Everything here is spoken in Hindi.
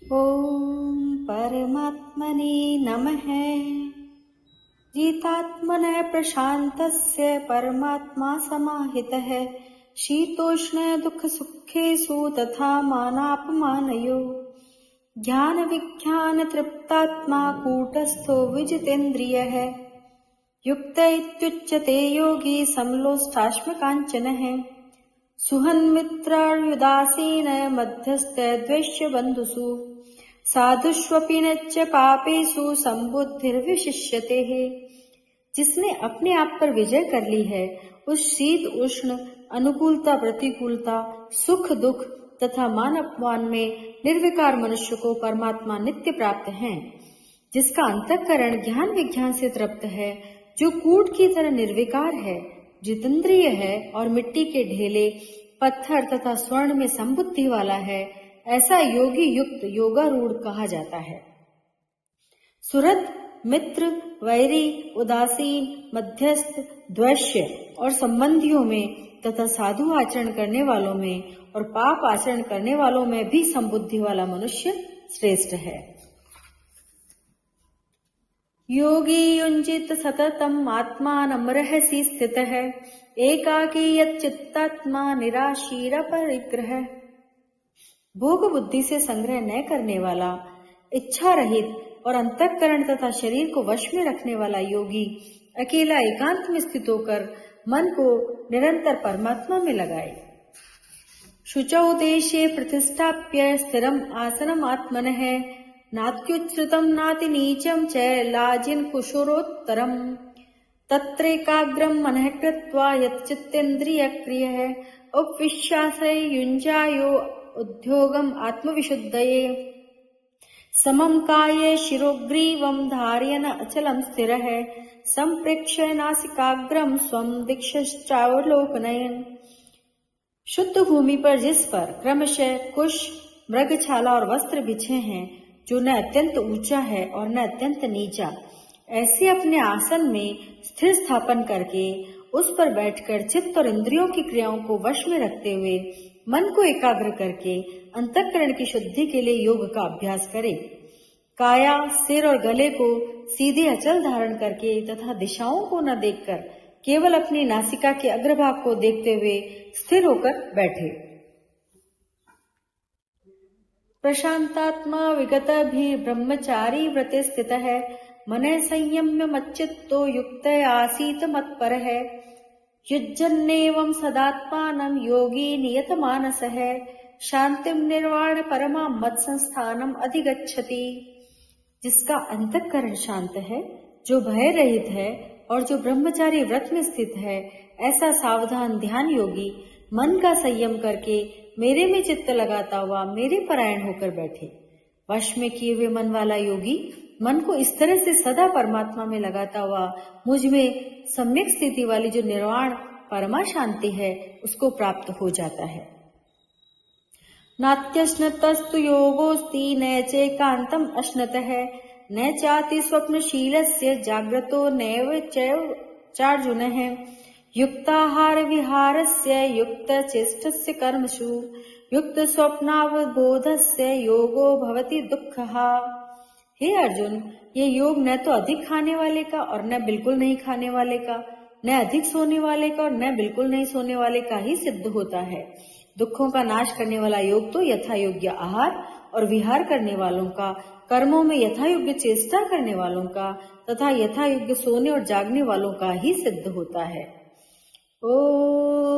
ॐ परमात्मने नमः। जितात्मनः प्रशान्तस्य परमात्मा समाहितः शीतोष्ण दुःखसुखेषु तथा मानापमानयोः ज्ञानविज्ञान तृप्तात्मा कूटस्थो विजितेन्द्रियः युक्त इत्युच्यते योगी समलोष्टाश्मकाञ्चनः सुहन्मित्रार्युदासीन मध्यस्थ द्वेष्य बन्धुषु साधुष्वपि न च पापेषु संबुद्धिर्विशिष्यते है। जिसने अपने आप पर विजय कर ली है उस शीत उष्ण अनुकूलता प्रतिकूलता सुख दुख तथा मान अपमान में निर्विकार मनुष्य को परमात्मा नित्य प्राप्त है। जिसका अंतःकरण ज्ञान विज्ञान से तृप्त है, जो कूट की तरह निर्विकार है, जितेंद्रिय है और मिट्टी के ढेले पत्थर तथा स्वर्ण में संबुद्धि वाला है, ऐसा योगी युक्त योगारूढ़ कहा जाता है। सुहृद मित्र वैरी उदासीन मध्यस्थ द्वेष्य और संबंधियों में तथा साधु आचरण करने वालों में और पाप आचरण करने वालों में भी संबुद्धि वाला मनुष्य श्रेष्ठ है। योगी युञ्जित सततम् आत्मानं रहसि स्थितः एकाकी यच्चित्तात्मा निराशीरपरिग्रह। भोग बुद्धि से संग्रह न करने वाला, इच्छा रहित और अंतःकरण तथा शरीर को वश में रखने वाला योगी अकेला एकांत में स्थित होकर मन को निरंतर परमात्मा में लगाए। शुचौ देशे प्रतिष्ठाप्य स्थिरम आसनम आत्मनः नात्युच्छ्रितम नाति नीचम च लाजिन कुशोरोत्तरम तत्रैकाग्रम मनः कृत्वा यच्चित्तेन्द्रिय क्रियः उपविश्यासै युञ्जायो उद्योगम आत्मविशुद्धये समम काये शिरोग्रीवम धारयन् अचलम स्थिरः संप्रेक्ष्य नासिकाग्रम स्वम दिक्षश्चावलोकनयन्। शुद्ध भूमि पर जिस पर क्रमशः कुश मृगछाला और वस्त्र बिछे हैं, जो न अत्यंत ऊंचा है और न अत्यंत नीचा, ऐसे अपने आसन में स्थिर स्थापन करके उस पर बैठकर चित्त और इंद्रियों की क्रियाओं को वश में रखते हुए मन को एकाग्र करके अंतःकरण की शुद्धि के लिए योग का अभ्यास करे। काया सिर और गले को सीधे अचल धारण करके तथा दिशाओं को न देखकर केवल अपनी नासिका के अग्रभाग को देखते हुए स्थिर होकर बैठे। प्रशांतात्मा विगत भी ब्रह्मचारी व्रते स्थित है मन संयम्य मच्चित्तो युक्त आसीत मत्पर है युज्जन्नेवं सदात्मानं योगी नियत मानस है शांतिम निर्वाण परमा मत संस्थानम अधिगच्छति। जिसका अंतःकरण शांत है, जो भय रहित है और जो ब्रह्मचारी व्रत में स्थित है, ऐसा सावधान ध्यान योगी मन का संयम करके मेरे में चित्त लगाता हुआ मेरे परायण होकर बैठे। वश में किए हुए मन वाला योगी मन को इस तरह से सदा परमात्मा में लगाता हुआ मुझ में सम्यक स्थिति वाली जो निर्वाण परमा शांति है, उसको प्राप्त हो जाता है। नात्यश्नतस्तु योगोस्ति न चैकान्तम अश्नतः न चाति स्वप्नशीलस्य जाग्रतो नैव चार्जुनः युक्ताहार विहारस्य युक्त चेष्टस्य कर्मसु युक्त स्वप्नावबोधस्य योगो भवति दुःखः। हे अर्जुन, ये योग न तो अधिक खाने वाले का और न बिल्कुल नहीं खाने वाले का, न अधिक सोने वाले का और न बिल्कुल नहीं सोने वाले का ही सिद्ध होता है। दुखों का नाश करने वाला योग तो यथा योग्य आहार और विहार करने वालों का, कर्मों में यथा योग्य चेष्टा करने वालों का तथा यथा योग्य सोने और जागने वालों का ही सिद्ध होता है। ओम